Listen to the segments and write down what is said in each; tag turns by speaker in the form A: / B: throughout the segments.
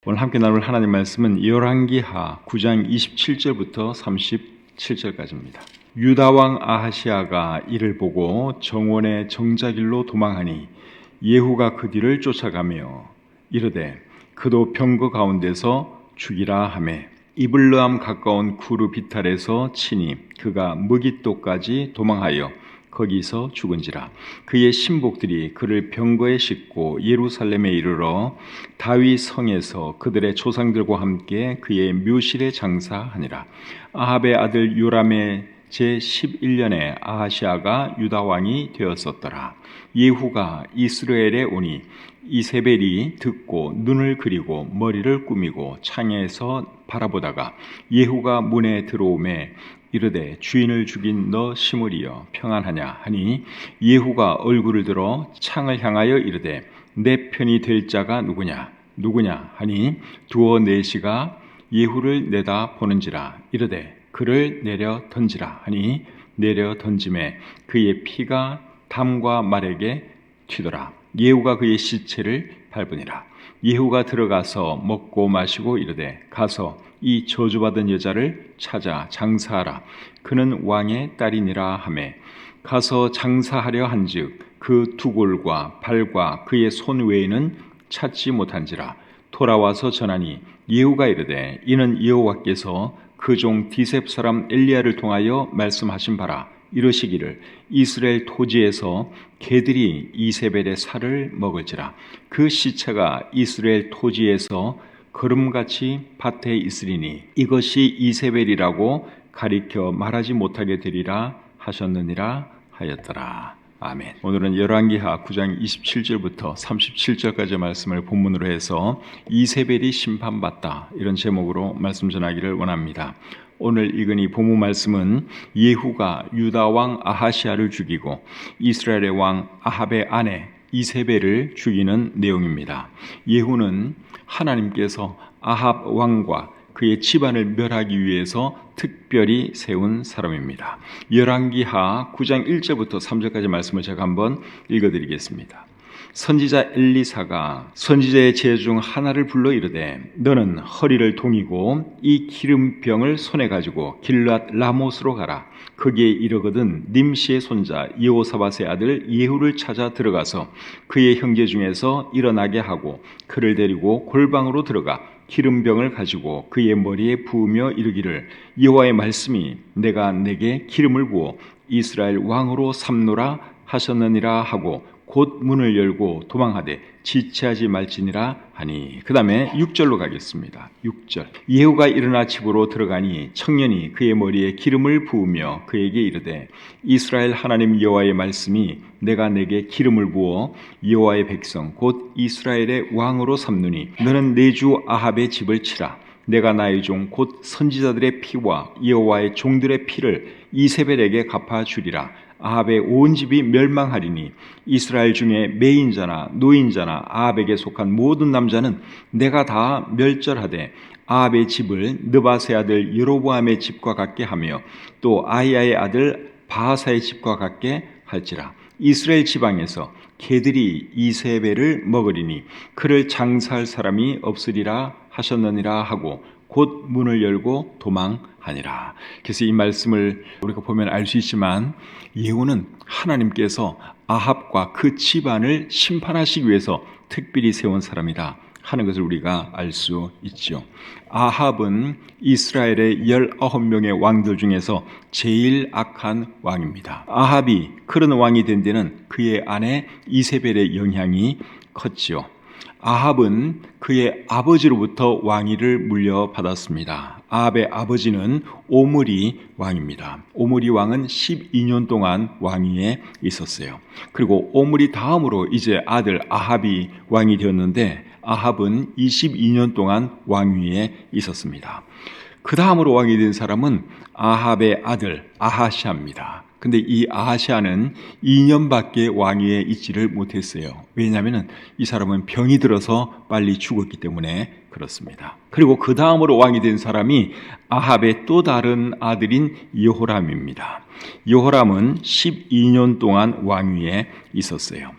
A: 오늘 함께 나눌 하나님 말씀은 열왕기하 9장 27절부터 37절까지입니다. 유다 왕 아하시아가 이를 보고 정원의 정자길로 도망하니 예후가 그 뒤를 쫓아가며 이르되 그도 병거 가운데서 죽이라 하매 이블르암 가까운 구르 비탈에서 치니 그가 무깃도까지 도망하여 거기서 죽은지라. 그의 신복들이 그를 병거에 싣고 예루살렘에 이르러 다윗 성에서 그들의 조상들과 함께 그의 묘실에 장사하니라. 아합의 아들 요람의 제11년에 아하시아가 유다 왕이 되었었더라. 예후가 이스라엘에 오니 이세벨이 듣고 눈을 그리고 머리를 꾸미고 창에서 바라보다가 예후가 문에 들어오매 이르되 주인을 죽인 너 시므리여 평안하냐 하니 예후가 얼굴을 들어 창을 향하여 이르되 내 편이 될 자가 누구냐 하니 두어 내시가 예후를 내다 보는지라. 이르되 그를 내려 던지라 하니 내려 던짐에 그의 피가 담과 말에게 튀더라. 예후가 그의 시체를 밟으니라. 예후가 들어가서 먹고 마시고 이르되 가서 이 저주받은 여자를 찾아 장사하라. 그는 왕의 딸이니라 하매 가서 장사하려 한즉 그 두골과 발과 그의 손 외에는 찾지 못한지라. 돌아와서 전하니 예후가 이르되 이는 여호와께서 그 종 디셉 사람 엘리야를 통하여 말씀하신 바라. 이르시기를 이스라엘 토지에서 개들이 이세벨의 살을 먹을지라. 그 시체가 이스라엘 토지에서 거름같이 밭에 있으리니 이것이 이세벨이라고 가리켜 말하지 못하게 되리라 하셨느니라 하였더라. 아멘. 오늘은 열왕기하 9장 27절부터 37절까지의 말씀을 본문으로 해서 이세벨이 심판받다 이런 제목으로 말씀 전하기를 원합니다. 오늘 읽은 이 본문 말씀은 예후가 유다 왕 아하시아를 죽이고 이스라엘의 왕 아합의 아내 이세벨을 죽이는 내용입니다. 예후는 하나님께서 아합 왕과 그의 집안을 멸하기 위해서 특별히 세운 사람입니다. 열왕기하 9장 1절부터 3절까지 말씀을 제가 한번 읽어드리겠습니다. 선지자 엘리사가 선지자의 제 중 하나를 불러 이르되 너는 허리를 동이고 이 기름병을 손에 가지고 길앗 라못으로 가라. 거기에 이르거든 님시의 손자 여호사밧의 아들 예후를 찾아 들어가서 그의 형제 중에서 일어나게 하고 그를 데리고 골방으로 들어가 기름병을 가지고 그의 머리에 부으며 이르기를 여호와의 말씀이 내가 내게 기름을 부어 이스라엘 왕으로 삼노라 하셨느니라 하고 곧 문을 열고 도망하되 지체하지 말지니라 하니. 그 다음에 6절로 가겠습니다. 6절. 예후가 일어나 집으로 들어가니 청년이 그의 머리에 기름을 부으며 그에게 이르되 이스라엘 하나님 여호와의 말씀이 내가 내게 기름을 부어 여호와의 백성 곧 이스라엘의 왕으로 삼느니 너는 내 주 아합의 집을 치라. 내가 나의 종 곧 선지자들의 피와 여호와의 종들의 피를 이세벨에게 갚아주리라. 아합의 온 집이 멸망하리니 이스라엘 중에 매인자나 노인자나 아합에게 속한 모든 남자는 내가 다 멸절하되 아합의 집을 느바스의 아들 여로보암의 집과 같게 하며 또 아히야의 아들 바하사의 집과 같게 할지라. 이스라엘 지방에서 개들이 이세벨을 먹으리니 그를 장사할 사람이 없으리라 하셨느니라 하고 곧 문을 열고 도망하니라. 그래서 이 말씀을 우리가 보면 알 수 있지만 예후는 하나님께서 아합과 그 집안을 심판하시기 위해서 특별히 세운 사람이다 하는 것을 우리가 알 수 있죠. 아합은 이스라엘의 19명의 왕들 중에서 제일 악한 왕입니다. 아합이 그런 왕이 된 데는 그의 아내 이세벨의 영향이 컸지요. 아합은 그의 아버지로부터 왕위를 물려받았습니다. 아합의 아버지는 오므리 왕입니다. 오므리 왕은 12년 동안 왕위에 있었어요. 그리고 오므리 다음으로 이제 아들 아합이 왕이 되었는데 아합은 22년 동안 왕위에 있었습니다. 그 다음으로 왕이 된 사람은 아합의 아들 아하시아입니다. 근데 이 아하시아는 2년밖에 왕위에 있지를 못했어요. 왜냐하면 이 사람은 병이 들어서 빨리 죽었기 때문에 그렇습니다. 그리고 그 다음으로 왕이 된 사람이 아합의 또 다른 아들인 여호람입니다. 여호람은 12년 동안 왕위에 있었어요.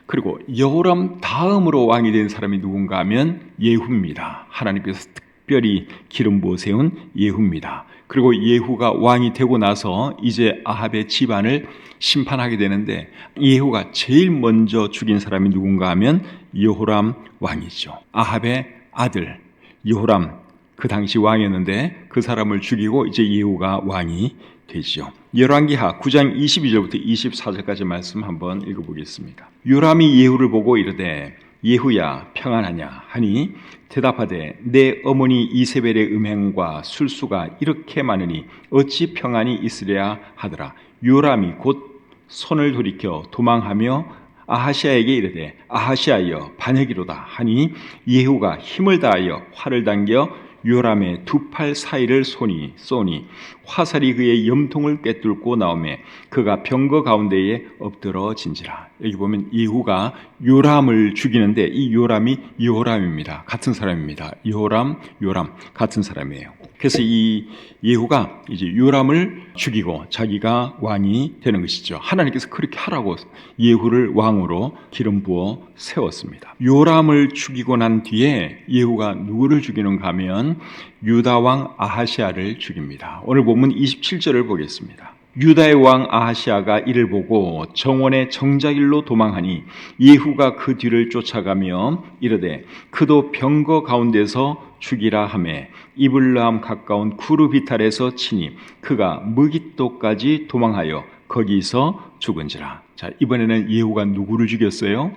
A: 그리고 여호람 다음으로 왕이 된 사람이 누군가 하면 예후입니다. 하나님께서 특별히 기름 부어 세운 예후입니다. 그리고 예후가 왕이 되고 나서 이제 아합의 집안을 심판하게 되는데, 예후가 제일 먼저 죽인 사람이 누군가 하면 여호람 왕이죠. 아합의 아들 여호람, 그 당시 왕이었는데 그 사람을 죽이고 이제 예후가 왕이 되죠. 열왕기하 9장 22절부터 24절까지 말씀 한번 읽어보겠습니다. 요람이 예후를 보고 이르되 예후야 평안하냐 하니 대답하되 내 어머니 이세벨의 음행과 술수가 이렇게 많으니 어찌 평안이 있으랴 하더라. 요람이 곧 손을 돌이켜 도망하며 아하시아에게 이르되 아하시아여 반역이로다 하니 예후가 힘을 다하여 활을 당겨 요람의 두 팔 사이를 쏘니 화살이 그의 염통을 꿰뚫고 나오매 그가 병거 가운데에 엎드러진지라. 여기 보면 예후가 요람을 죽이는데 이 요람이 여호람입니다. 같은 사람입니다. 요람 같은 사람이에요. 그래서 이 예후가 이제 요람을 죽이고 자기가 왕이 되는 것이죠. 하나님께서 그렇게 하라고 예후를 왕으로 기름 부어 세웠습니다. 요람을 죽이고 난 뒤에 예후가 누구를 죽이는가 하면 유다 왕 아하시아를 죽입니다. 오늘 본문 27절을 보겠습니다. 유다의 왕 아하시아가 이를 보고 정원의 정자길로 도망하니 예후가 그 뒤를 쫓아가며 이르되 그도 병거 가운데서 죽이라 하매 이블람 가까운 구르비탈에서 치니 그가 무깃도까지 도망하여 거기서 죽은지라. 자, 이번에는 예후가 누구를 죽였어요?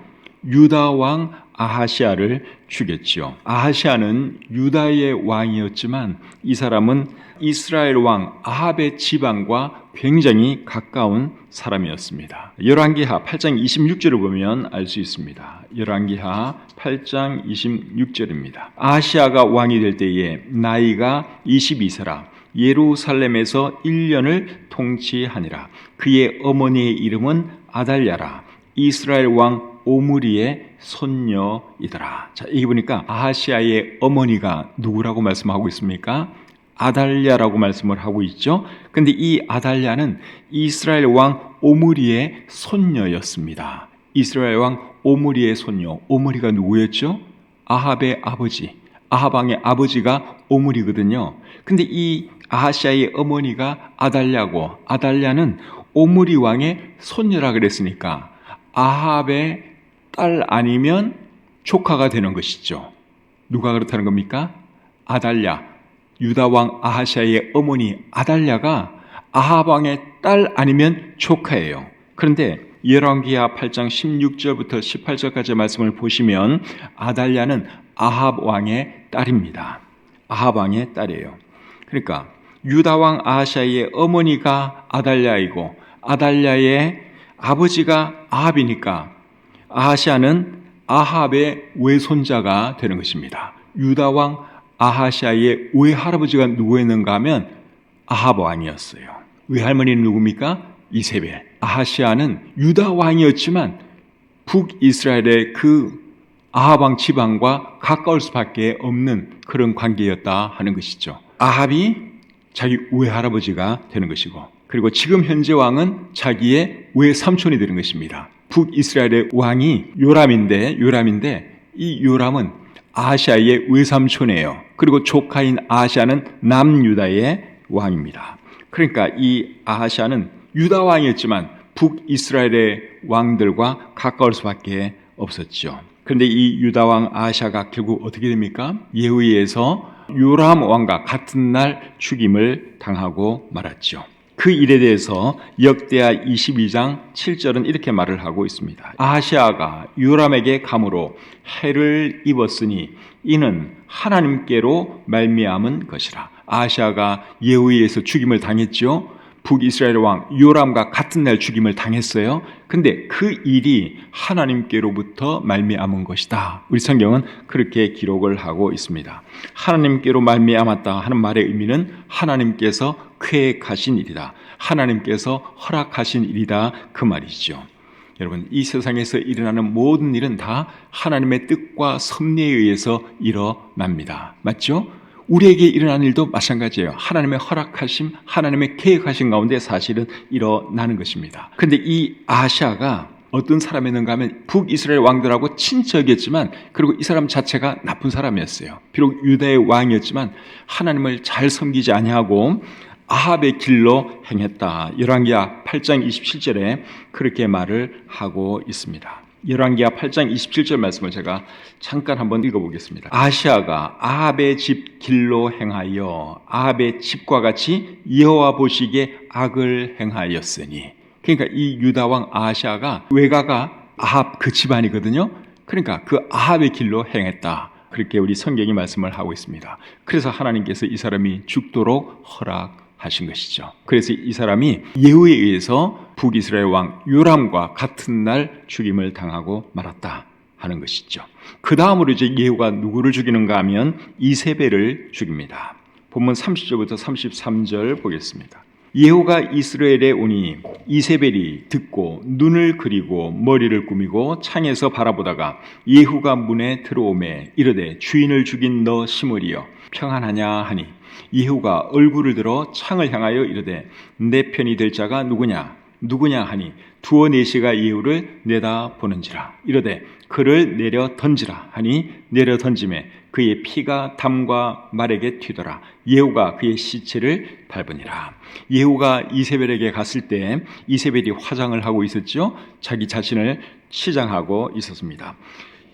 A: 유다 왕 아하시아를 죽였지요. 아하시아는 유다의 왕이었지만 이 사람은 이스라엘 왕 아합의 집안과 굉장히 가까운 사람이었습니다. 열왕기하 8장 26절을 보면 알 수 있습니다. 열왕기하 8장 26절입니다. 아하시아가 왕이 될 때에 나이가 22세라 예루살렘에서 1년을 통치하니라. 그의 어머니의 이름은 아달랴라. 이스라엘 왕 오므리의 손녀이더라. 자, 여기 보니까 아하시아의 어머니가 누구라고 말씀하고 있습니까? 아달랴라고 말씀을 하고 있죠. 근데 이 아달랴는 이스라엘 왕 오므리의 손녀였습니다. 이스라엘 왕 오므리의 손녀. 오므리가 누구였죠? 아합의 아버지. 아합 왕의 아버지가 오므리거든요. 근데 이 아하시아의 어머니가 아달랴고, 아달랴는 오므리 왕의 손녀라 그랬으니까 아합의 딸 아니면 조카가 되는 것이죠. 누가 그렇다는 겁니까? 아달랴, 유다 왕 아하시아의 어머니 아달랴가 아합 왕의 딸 아니면 조카예요. 그런데 열왕기하 8장 16절부터 18절까지 말씀을 보시면 아달랴는 아합 왕의 딸입니다. 아합 왕의 딸이에요. 그러니까 유다 왕 아하시아의 어머니가 아달랴이고 아달랴의 아버지가 아합이니까 아하시아는 아합의 외손자가 되는 것입니다. 유다 왕 아하시아의 외할아버지가 누구였는가 하면 아합 왕이었어요. 외할머니는 누굽니까? 이세벨. 아하시아는 유다 왕이었지만 북이스라엘의 그 아합 왕 집안과 가까울 수밖에 없는 그런 관계였다 하는 것이죠. 아합이 자기 외할아버지가 되는 것이고, 그리고 지금 현재 왕은 자기의 외삼촌이 되는 것입니다. 북이스라엘의 왕이 요람인데 이 요람은 아하시아의 외삼촌이에요. 그리고 조카인 아하시아는 남유다의 왕입니다. 그러니까 이 아하시아는 유다 왕이었지만 북이스라엘의 왕들과 가까울 수밖에 없었죠. 그런데 이 유다 왕 아하시아가 결국 어떻게 됩니까? 예후에 의해서 요람 왕과 같은 날 죽임을 당하고 말았죠. 그 일에 대해서 역대하 22장 7절은 이렇게 말을 하고 있습니다. 아하시아가 요람에게 감으로 해를 입었으니 이는 하나님께로 말미암은 것이라. 아하시아가 예후에 의해서 죽임을 당했죠. 북이스라엘 왕 요람과 같은 날 죽임을 당했어요. 근데 그 일이 하나님께로부터 말미암은 것이다. 우리 성경은 그렇게 기록을 하고 있습니다. 하나님께로 말미암았다 하는 말의 의미는 하나님께서 계획하신 일이다. 하나님께서 허락하신 일이다. 그 말이죠. 여러분, 이 세상에서 일어나는 모든 일은 다 하나님의 뜻과 섭리에 의해서 일어납니다. 맞죠? 우리에게 일어나는 일도 마찬가지예요. 하나님의 허락하심, 하나님의 계획하신 가운데 사실은 일어나는 것입니다. 그런데 이 아하시아가 어떤 사람이었는가 하면 북이스라엘 왕들하고 친척이었지만, 그리고 이 사람 자체가 나쁜 사람이었어요. 비록 유다의 왕이었지만 하나님을 잘 섬기지 아니하고 아합의 길로 행했다. 열왕기하 8장 27절에 그렇게 말을 하고 있습니다. 열왕기하 8장 27절 말씀을 제가 잠깐 한번 읽어보겠습니다. 아하시아가 아합의 집 길로 행하여 아합의 집과 같이 여호와 보시기에 악을 행하였으니, 그러니까 이 유다왕 아하시아가 외가가 아합 그 집안이거든요. 그러니까 그 아합의 길로 행했다. 그렇게 우리 성경이 말씀을 하고 있습니다. 그래서 하나님께서 이 사람이 죽도록 허락하신 것이죠. 그래서 이 사람이 예후에 의해서 북이스라엘 왕 요람과 같은 날 죽임을 당하고 말았다 하는 것이죠. 그 다음으로 이제 예후가 누구를 죽이는가 하면 이세벨을 죽입니다. 본문 30절부터 33절 보겠습니다. 예후가 이스라엘에 오니 이세벨이 듣고 눈을 그리고 머리를 꾸미고 창에서 바라보다가 예후가 문에 들어오매 이르되 주인을 죽인 너 시므리여 평안하냐 하니, 예후가 얼굴을 들어 창을 향하여 이르되 내 편이 될 자가 누구냐 하니, 두어 내시가 예후를 내다보는지라. 이르되 그를 내려 던지라 하니 내려 던짐에 그의 피가 담과 말에게 튀더라. 예후가 그의 시체를 밟으니라. 예후가 이세벨에게 갔을 때 이세벨이 화장을 하고 있었죠. 자기 자신을 치장하고 있었습니다.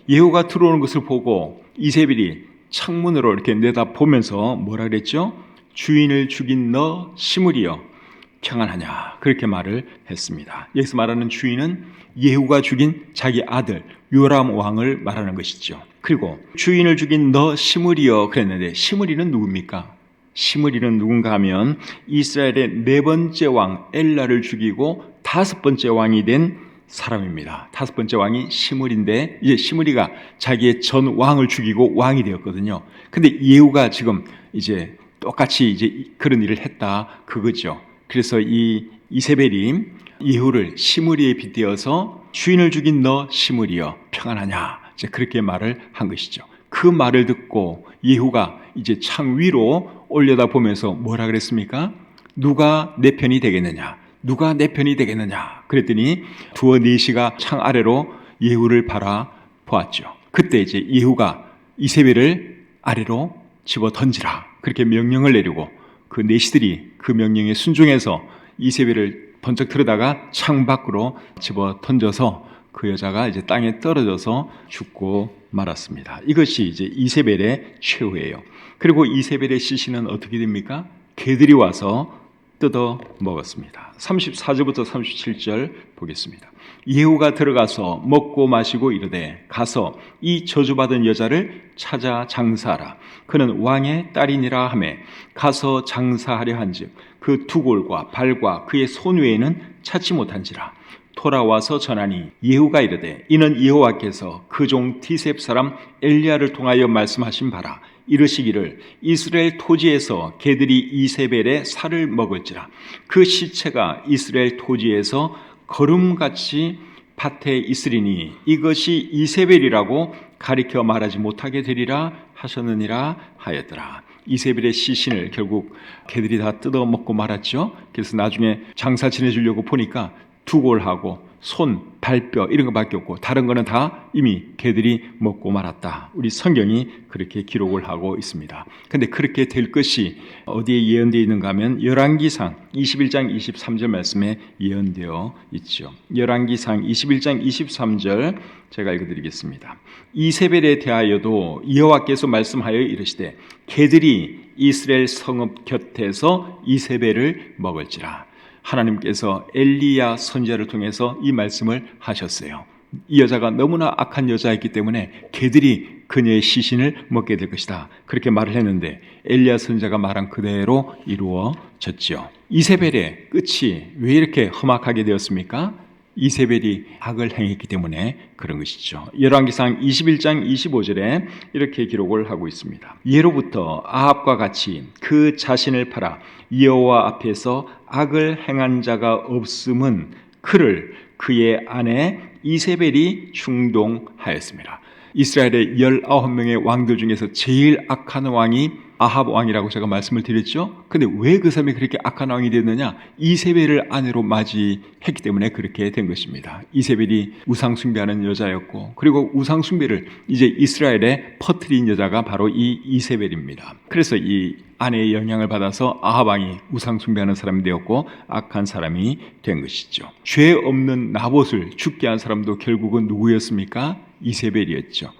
A: 예후가 들어오는 것을 보고 이세벨이 창문으로 이렇게 내다보면서 뭐라 그랬죠? 주인을 죽인 너 시므리여 평안하냐, 그렇게 말을 했습니다. 여기서 말하는 주인은 예후가 죽인 자기 아들 요람 왕을 말하는 것이죠. 그리고 주인을 죽인 너 시므리여 그랬는데, 시므리는 누굽니까? 시므리는 누군가 하면 이스라엘의 네 번째 왕 엘라를 죽이고 다섯 번째 왕이 된 사람입니다. 다섯 번째 왕이 시므리인데, 이제 시므리가 자기의 전 왕을 죽이고 왕이 되었거든요. 근데 예후가 지금 이제 똑같이 이제 그런 일을 했다 그거죠. 그래서 이 이세벨이 예후를 시므리에 빗대어서 주인을 죽인 너 시므리여 평안하냐, 이제 그렇게 말을 한 것이죠. 그 말을 듣고 예후가 이제 창 위로 올려다 보면서 뭐라 그랬습니까? 누가 내 편이 되겠느냐? 누가 내 편이 되겠느냐? 그랬더니 두어 내시가 창 아래로 예후를 바라보았죠. 그때 이제 예후가 이세벨을 아래로 집어 던지라, 그렇게 명령을 내리고 그 내시들이 그 명령에 순종해서 이세벨을 번쩍 들여다가 창 밖으로 집어 던져서 그 여자가 이제 땅에 떨어져서 죽고 말았습니다. 이것이 이제 이세벨의 최후예요. 그리고 이세벨의 시신은 어떻게 됩니까? 개들이 와서 뜯어 먹었습니다. 34절부터 37절 보겠습니다. 예후가 들어가서 먹고 마시고 이르되 가서 이 저주받은 여자를 찾아 장사하라. 그는 왕의 딸이니라 하매 가서 장사하려 한즉 그 두골과 발과 그의 손 외에는 찾지 못한지라. 돌아와서 전하니 예후가 이르되 이는 여호와께서 그 종 디셉 사람 엘리야를 통하여 말씀하신 바라. 이르시기를 이스라엘 토지에서 개들이 이세벨의 살을 먹을지라. 그 시체가 이스라엘 토지에서 거름같이 밭에 있으리니 이것이 이세벨이라고 가리켜 말하지 못하게 되리라 하셨느니라 하였더라. 이세벨의 시신을 결국 개들이 다 뜯어 먹고 말았죠. 그래서 나중에 장사 지내주려고 보니까 두골하고 손, 발뼈 이런 것밖에 없고 다른 거는 다 이미 개들이 먹고 말았다. 우리 성경이 그렇게 기록을 하고 있습니다. 근데 그렇게 될 것이 어디에 예언되어 있는가 하면 열왕기상 21장 23절 말씀에 예언되어 있죠. 열왕기상 21장 23절 제가 읽어드리겠습니다. 이세벨에 대하여도 여호와께서 말씀하여 이르시되 개들이 이스라엘 성읍 곁에서 이세벨을 먹을지라. 하나님께서 엘리야 선지자를 통해서 이 말씀을 하셨어요. 이 여자가 너무나 악한 여자였기 때문에 개들이 그녀의 시신을 먹게 될 것이다. 그렇게 말을 했는데 엘리야 선지자가 말한 그대로 이루어졌죠. 이세벨의 끝이 왜 이렇게 험악하게 되었습니까? 이세벨이 악을 행했기 때문에 그런 것이죠. 열왕기상 21장 25절에 이렇게 기록을 하고 있습니다. 예로부터 아합과 같이 그 자신을 팔아 여호와 앞에서 악을 행한 자가 없음은 그를 그의 아내 이세벨이 충동하였습니다. 이스라엘의 19명의 왕들 중에서 제일 악한 왕이 아합 왕이라고 제가 말씀을 드렸죠. 근데 왜 그 사람이 그렇게 악한 왕이 됐느냐? 이세벨을 아내로 맞이했기 때문에 그렇게 된 것입니다. 이세벨이 우상 숭배하는 여자였고, 그리고 우상 숭배를 이제 이스라엘에 퍼뜨린 여자가 바로 이 이세벨입니다. 그래서 이 아내의 영향을 받아서 아합 왕이 우상 숭배하는 사람이 되었고 악한 사람이 된 것이죠. 죄 없는 나봇을 죽게 한 사람도 결국은 누구였습니까? 이세벨이었죠.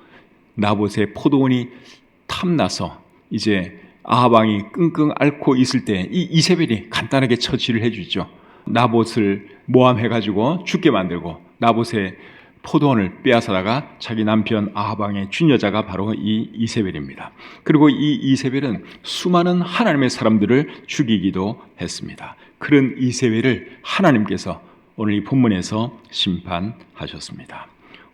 A: 나봇의 포도원이 탐나서 이제 아합 왕이 끙끙 앓고 있을 때 이 이세벨이 간단하게 처치를 해주죠. 나봇을 모함해가지고 죽게 만들고 나봇의 포도원을 빼앗아다가 자기 남편 아합 왕의 준 여자가 바로 이 이세벨입니다. 그리고 이 이세벨은 수많은 하나님의 사람들을 죽이기도 했습니다. 그런 이세벨을 하나님께서 오늘 이 본문에서 심판하셨습니다.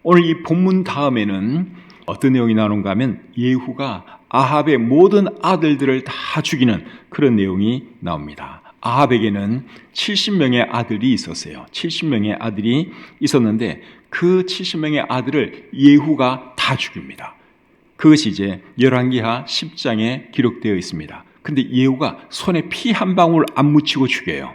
A: 오늘 이 본문 다음에는 어떤 내용이 나오는가 하면 예후가 아합의 모든 아들들을 다 죽이는 그런 내용이 나옵니다. 아합에게는 70명의 아들이 있었어요. 70명의 아들이 있었는데 그 70명의 아들을 예후가 다 죽입니다. 그것이 이제 열왕기하 10장에 기록되어 있습니다. 근데 예후가 손에 피 한 방울 안 묻히고 죽여요.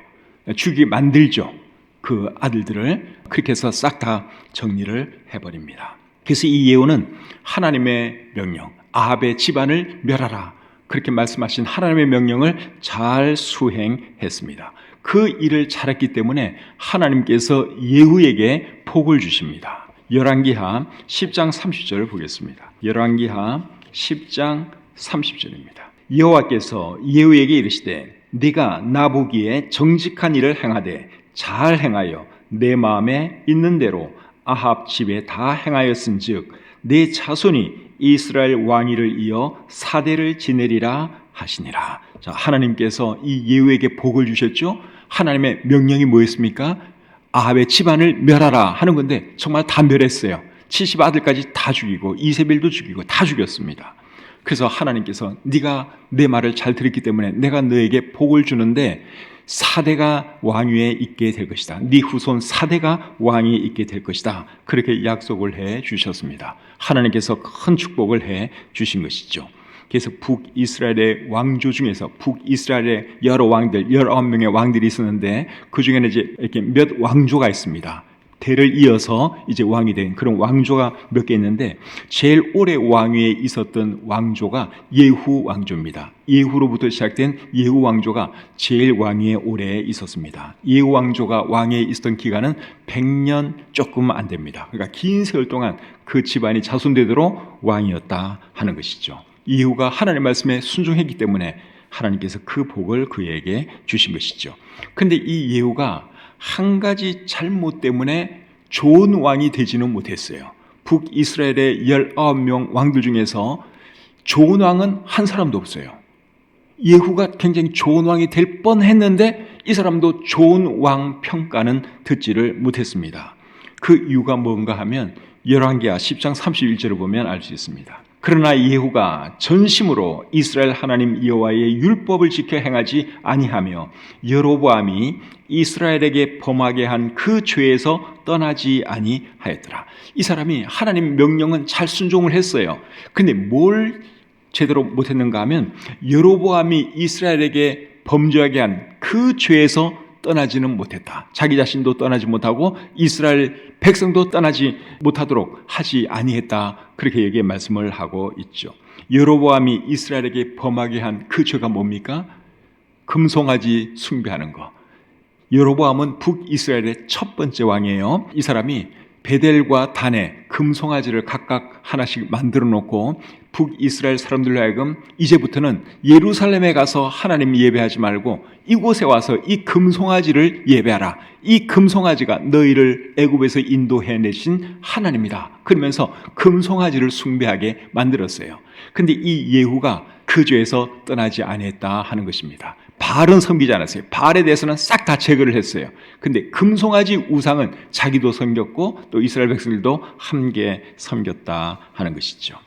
A: 죽이게 만들죠. 그 아들들을. 그렇게 해서 싹 다 정리를 해버립니다. 그래서 이 예후는 하나님의 명령, 아합의 집안을 멸하라, 그렇게 말씀하신 하나님의 명령을 잘 수행했습니다. 그 일을 잘했기 때문에 하나님께서 예후에게 복을 주십니다. 열왕기하 10장 30절을 보겠습니다. 열왕기하 10장 30절입니다. 여호와께서 예후에게 이르시되 네가 나 보기에 정직한 일을 행하되 잘 행하여 내 마음에 있는 대로 아합 집에 다 행하였은즉 내 자손이 이스라엘 왕위를 이어 4대를 지내리라 하시니라. 자, 하나님께서 이 예후에게 복을 주셨죠. 하나님의 명령이 뭐였습니까? 아합의 집안을 멸하라 하는 건데 정말 다 멸했어요. 70 아들까지 다 죽이고 이세벨도 죽이고 다 죽였습니다. 그래서 하나님께서 네가 내 말을 잘 들었기 때문에 내가 너에게 복을 주는데 4대가 왕위에 있게 될 것이다. 네 후손 4대가 왕위에 있게 될 것이다. 그렇게 약속을 해 주셨습니다. 하나님께서 큰 축복을 해 주신 것이죠. 그래서 북이스라엘의 왕조 중에서 북이스라엘의 여러 왕들, 19명의 왕들이 있었는데 그 중에는 이제 이렇게 몇 왕조가 있습니다. 대를 이어서 이제 왕이 된 그런 왕조가 몇 개 있는데 제일 오래 왕위에 있었던 왕조가 예후 왕조입니다. 예후로부터 시작된 예후 왕조가 제일 왕위에 오래 있었습니다. 예후 왕조가 왕위에 있었던 기간은 100년 조금 안 됩니다. 그러니까 긴 세월 동안 그 집안이 자손되도록 왕이었다 하는 것이죠. 예후가 하나님의 말씀에 순종했기 때문에 하나님께서 그 복을 그에게 주신 것이죠. 근데 이 예후가 한 가지 잘못 때문에 좋은 왕이 되지는 못했어요. 북이스라엘의 19명 왕들 중에서 좋은 왕은 한 사람도 없어요. 예후가 굉장히 좋은 왕이 될 뻔했는데 이 사람도 좋은 왕 평가는 듣지를 못했습니다. 그 이유가 뭔가 하면 열왕기하 10장 31절을 보면 알 수 있습니다. 그러나 예후가 전심으로 이스라엘 하나님 여호와의 율법을 지켜 행하지 아니하며 여로보암이 이스라엘에게 범하게 한 그 죄에서 떠나지 아니하였더라. 이 사람이 하나님 명령은 잘 순종을 했어요. 근데 뭘 제대로 못했는가 하면 여로보암이 이스라엘에게 범죄하게 한 그 죄에서 떠나지는 못했다. 자기 자신도 떠나지 못하고 이스라엘 백성도 떠나지 못하도록 하지 아니했다. 그렇게 여기에 말씀을 하고 있죠. 여로보암이 이스라엘에게 범하게 한 그 죄가 뭡니까? 금송아지 숭배하는 거. 여로보암은 북이스라엘의 첫 번째 왕이에요. 이 사람이 베델과 단에 금송아지를 각각 하나씩 만들어 놓고 북이스라엘 사람들로 하여금 이제부터는 예루살렘에 가서 하나님 예배하지 말고 이곳에 와서 이 금송아지를 예배하라. 이 금송아지가 너희를 애굽에서 인도해내신 하나님이다. 그러면서 금송아지를 숭배하게 만들었어요. 근데 이 예후가 그 죄에서 떠나지 아니했다 하는 것입니다. 바알은 섬기지 않았어요. 바알에 대해서는 싹 다 제거를 했어요. 근데 금송아지 우상은 자기도 섬겼고 또 이스라엘 백성들도 함께 섬겼다 하는 것이죠.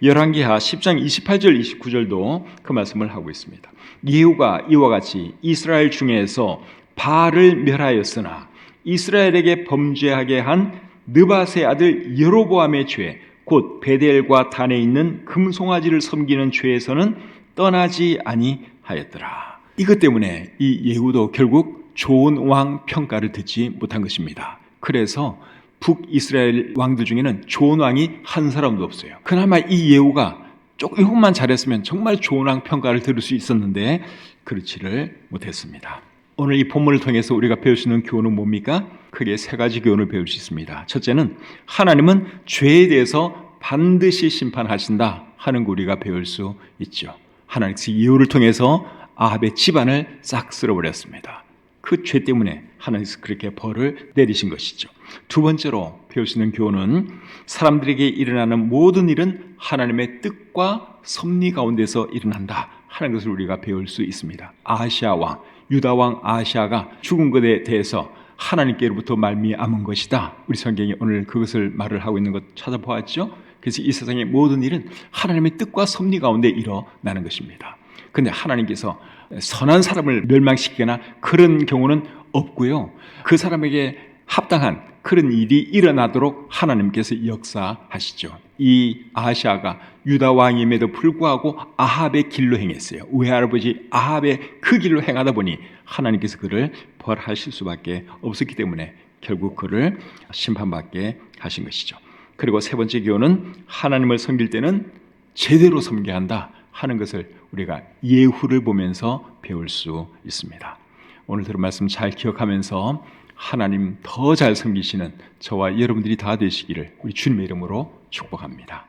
A: 열왕기하 10장 28절 29절도 그 말씀을 하고 있습니다. 예후가 이와 같이 이스라엘 중에서 바알을 멸하였으나 이스라엘에게 범죄하게 한 느밧의 아들 여로보암의 죄 곧 베델과 단에 있는 금송아지를 섬기는 죄에서는 떠나지 아니하였더라. 이것 때문에 이 예후도 결국 좋은 왕 평가를 듣지 못한 것입니다. 그래서 북이스라엘 왕들 중에는 좋은 왕이 한 사람도 없어요. 그나마 이 예후가 조금만 잘했으면 정말 좋은 왕 평가를 들을 수 있었는데 그렇지를 못했습니다. 오늘 이 본문을 통해서 우리가 배울 수 있는 교훈은 뭡니까? 크게 세 가지 교훈을 배울 수 있습니다. 첫째는 하나님은 죄에 대해서 반드시 심판하신다 하는 거 우리가 배울 수 있죠. 하나님께서 예후를 통해서 아합의 집안을 싹 쓸어버렸습니다. 그 죄 때문에 하나님께서 그렇게 벌을 내리신 것이죠. 두 번째로 배울 수 있는 교훈은 사람들에게 일어나는 모든 일은 하나님의 뜻과 섭리 가운데서 일어난다 하는 것을 우리가 배울 수 있습니다. 아하시아 왕, 유다 왕 아하시아가 죽은 것에 대해서 하나님께로부터 말미암은 것이다. 우리 성경이 오늘 그것을 말을 하고 있는 것 찾아보았죠. 그래서 이 세상의 모든 일은 하나님의 뜻과 섭리 가운데 일어나는 것입니다. 그런데 하나님께서 선한 사람을 멸망시키거나 그런 경우는 없고요. 그 사람에게 합당한 그런 일이 일어나도록 하나님께서 역사하시죠. 이 아하시아가 유다 왕임에도 불구하고 아합의 길로 행했어요. 외할아버지 아합의 그 길로 행하다 보니 하나님께서 그를 벌하실 수밖에 없었기 때문에 결국 그를 심판받게 하신 것이죠. 그리고 세 번째 교훈은 하나님을 섬길 때는 제대로 섬겨야 한다 하는 것을 우리가 예후를 보면서 배울 수 있습니다. 오늘 들은 말씀 잘 기억하면서 하나님 더 잘 섬기시는 저와 여러분들이 다 되시기를 우리 주님의 이름으로 축복합니다.